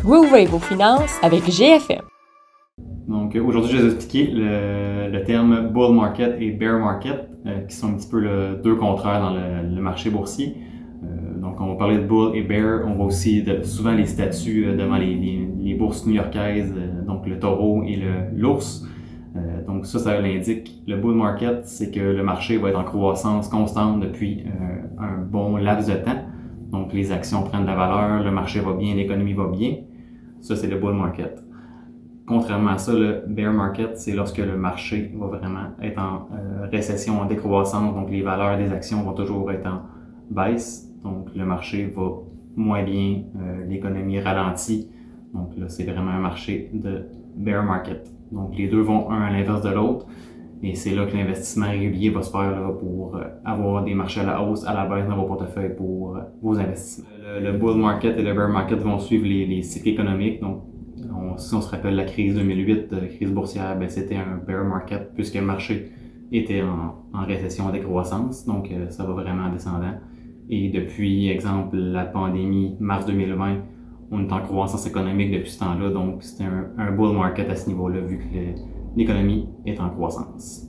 Groovez vos finances avec GFM. Donc aujourd'hui, je vais vous expliquer le terme bull market et bear market, qui sont un petit peu deux contraires dans le marché boursier. Donc on va parler de bull et bear. On voit aussi souvent les statues devant les bourses new-yorkaises, donc le taureau et l'ours. Donc ça l'indique. Le bull market, c'est que le marché va être en croissance constante depuis un bon laps de temps. Donc les actions prennent de la valeur, le marché va bien, l'économie va bien. Ça, c'est le bull market. Contrairement à ça, le bear market, c'est lorsque le marché va vraiment être en récession, en décroissance, donc les valeurs des actions vont toujours être en baisse, donc le marché va moins bien, l'économie ralentit, donc là c'est vraiment un marché de bear market. Donc les deux vont un à l'inverse de l'autre, et c'est là que l'investissement régulier va se faire là, pour avoir des marchés à la hausse, à la baisse dans vos portefeuilles pour vos investissements. Le bull market et le bear market vont suivre les cycles économiques, donc si on se rappelle la crise 2008, la crise boursière, c'était un bear market puisque le marché était en récession, en décroissance, donc ça va vraiment en descendant. Et depuis, exemple, la pandémie, mars 2020, on est en croissance économique depuis ce temps-là, donc c'est un bull market à ce niveau-là vu que l'économie est en croissance.